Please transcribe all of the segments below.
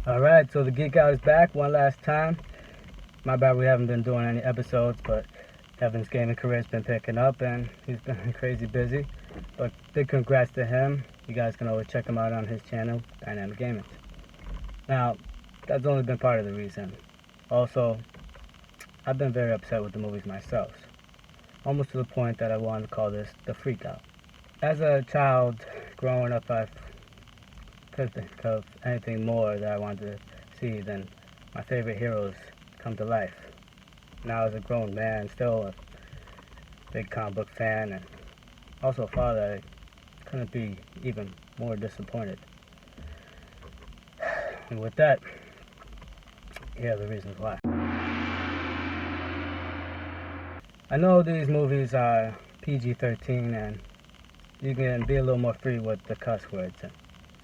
Alright, so the Geek Out is back one last time. My bad we haven't been doing any episodes, but Evan's gaming career has been picking up and he's been crazy busy. But big congrats to him. You guys can always check him out on his channel, Dynamic Gaming. Now, that's only been part of the reason. Also, I've been very upset with the movies myself. Almost to the point that I wanted to call this the freak out. As a child growing up, I couldn't think of anything more that I wanted to see than my favorite heroes come to life. Now as a grown man, still a big comic book fan and also a father, I couldn't be even more disappointed. And with that, here are the reasons why. I know these movies are PG-13 and you can be a little more free with the cuss words. And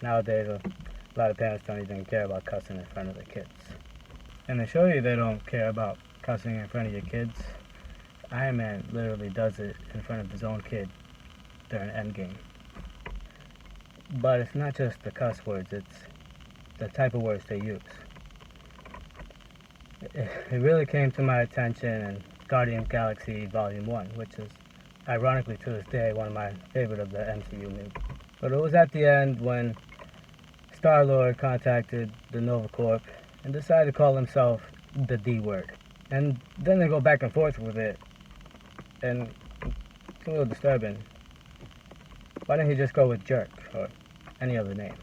nowadays, a lot of parents don't even care about cussing in front of their kids. And to show you they don't care about cussing in front of your kids, Iron Man literally does it in front of his own kid during Endgame. But it's not just the cuss words, it's the type of words they use. It really came to my attention in Guardians of the Galaxy Volume 1, which is, ironically to this day, one of my favorite of the MCU movies. But it was at the end when Star-Lord contacted the Nova Corp and decided to call himself the D word. And then they go back and forth with it, and it's a little disturbing. Why didn't he just go with jerk or any other name?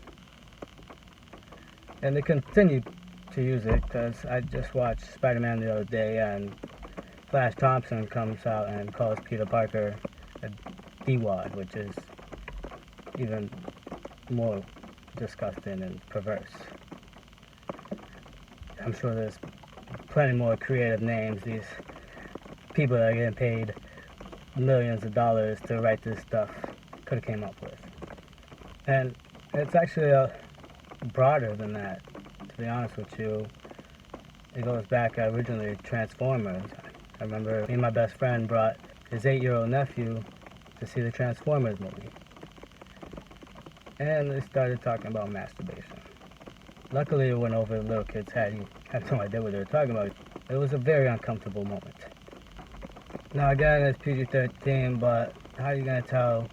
And they continued to use it because I just watched Spider-Man the other day and Flash Thompson comes out and calls Peter Parker a D-wad, which is even more disgusting and perverse. I'm sure there's plenty more creative names these people that are getting paid millions of dollars to write this stuff could have came up with. And it's actually broader than that, to be honest with you. It goes back originally to Transformers. I remember me and my best friend brought his 8-year-old nephew to see the Transformers movie. And they started talking about masturbation. Luckily, it went over the little kid's head. He had no idea what they were talking about. It was a very uncomfortable moment. Now again, it's PG-13, but how are you going to tell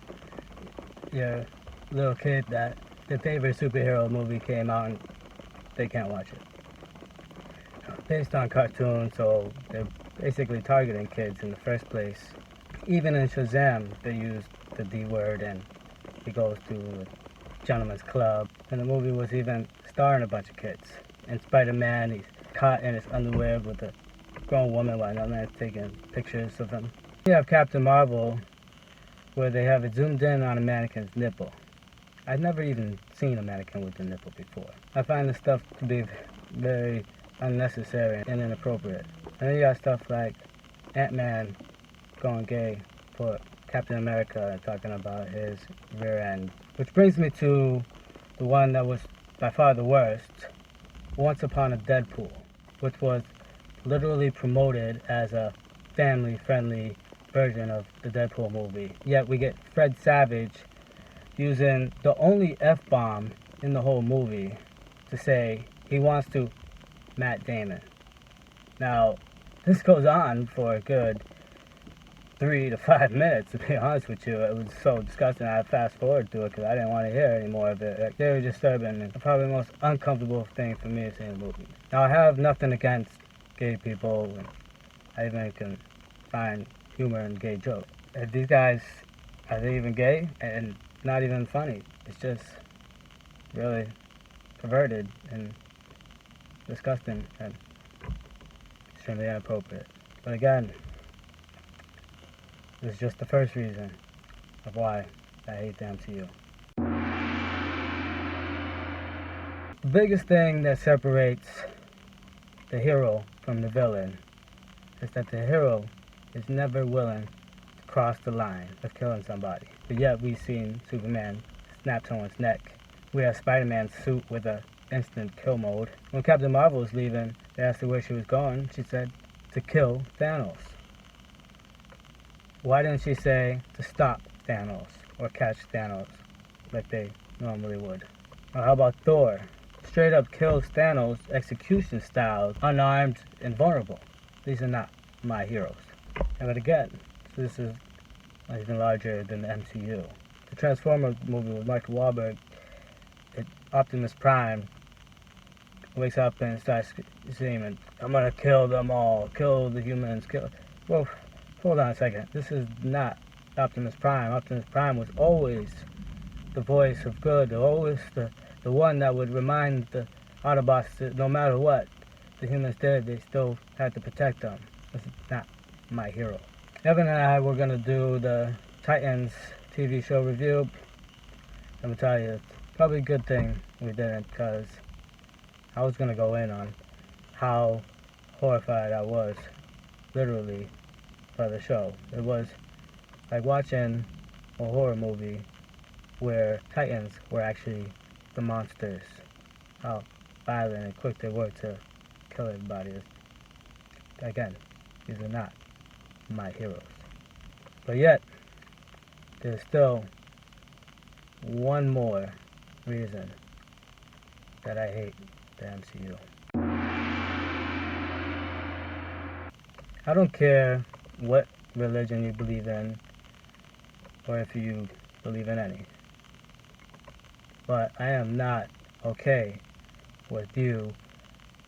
your little kid that their favorite superhero movie came out and they can't watch it? Based on cartoons, so they're basically targeting kids in the first place. Even in Shazam, they used the D word and he goes to a gentleman's club. And the movie was even starring a bunch of kids. In Spider-Man, he's caught in his underwear with a grown woman while another man's taking pictures of him. You have Captain Marvel, where they have it zoomed in on a mannequin's nipple. I've never even seen a mannequin with a nipple before. I find this stuff to be very unnecessary and inappropriate. And then you got stuff like Ant-Man going gay for Captain America and talking about his rear end. Which brings me to the one that was by far the worst, Once Upon a Deadpool, which was literally promoted as a family-friendly version of the Deadpool movie. Yet we get Fred Savage using the only F-bomb in the whole movie to say he wants to Matt Damon. Now, this goes on for a good 3 to 5 minutes, to be honest with you. It was so disgusting I fast forward to it because I didn't want to hear any more of it. Like, very disturbing and probably the most uncomfortable thing for me to see in a movie. Now, I have nothing against gay people, and I even can find humor in gay jokes. And these guys, are they even gay? And not even funny. It's just really perverted and disgusting and extremely inappropriate. But again, this is just the first reason of why I hate the MCU. The biggest thing that separates the hero from the villain is that the hero is never willing to cross the line of killing somebody. But yet we've seen Superman snap someone's neck. We have Spider-Man's suit with a instant kill mode. When Captain Marvel was leaving, they asked her where she was going. She said to kill Thanos. Why didn't she say to stop Thanos or catch Thanos like they normally would? Or how about Thor straight up kills Thanos execution style, unarmed and vulnerable. These are not my heroes. And but again, this is even larger than the MCU. The Transformers movie with Michael Wahlberg, Optimus Prime wakes up and starts screaming, "I'm gonna kill them all, kill the humans, kill..." Well, hold on a second. This is not Optimus Prime. Optimus Prime was always the voice of good, always the one that would remind the Autobots that no matter what the humans did, they still had to protect them. This is not my hero. Evan and I were gonna do the Titans TV show review. I'm gonna tell you, it's probably a good thing we didn't, because I was gonna go in on how horrified I was, literally, by the show. It was like watching a horror movie where Titans were actually the monsters. How violent and quick they were to kill everybody. Again, these are not my heroes. But yet, there's still one more reason that I hate the MCU. I don't care what religion you believe in, or if you believe in any, but I am not okay with you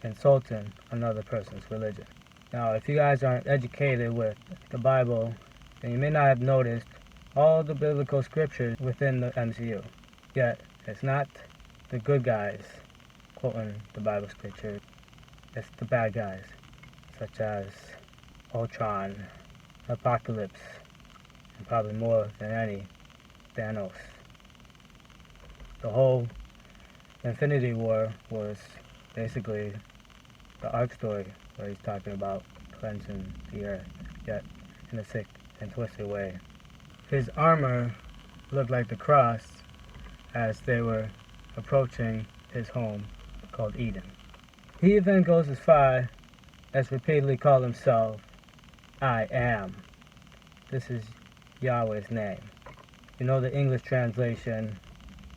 insulting another person's religion. Now, if you guys aren't educated with the Bible, then you may not have noticed all the biblical scriptures within the MCU. Yet, it's not the good guys quoting the Bible scripture. It's the bad guys, such as Ultron, Apocalypse, and probably more than any, Thanos. The whole Infinity War was basically the arc story where he's talking about cleansing the earth, yet in a sick and twisted way. His armor looked like the cross as they were approaching his home called Eden. He even goes as far as repeatedly call himself, "I am." This is Yahweh's name. You know the English translation,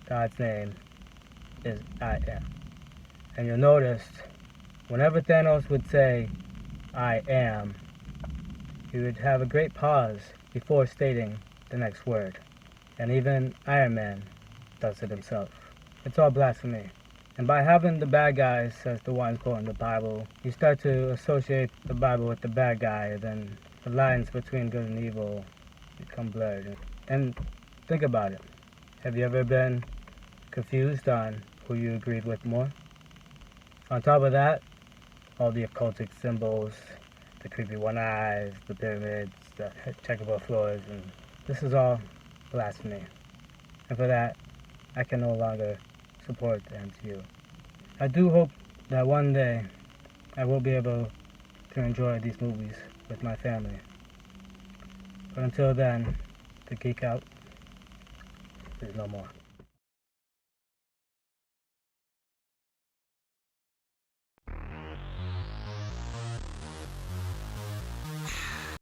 God's name, is I am. And you'll notice, whenever Thanos would say, "I am," he would have a great pause before stating the next word. And even Iron Man does it himself. It's all blasphemy. And by having the bad guys as the ones quoting the Bible, you start to associate the Bible with the bad guy, then the lines between good and evil become blurred. And think about it. Have you ever been confused on who you agreed with more? On top of that, all the occultic symbols, the creepy one eyes, the pyramids, the checkerboard floors, and this is all blasphemy. And for that, I can no longer support the MCU. I do hope that one day I will be able to enjoy these movies with my family. But until then, the Geek out is no more.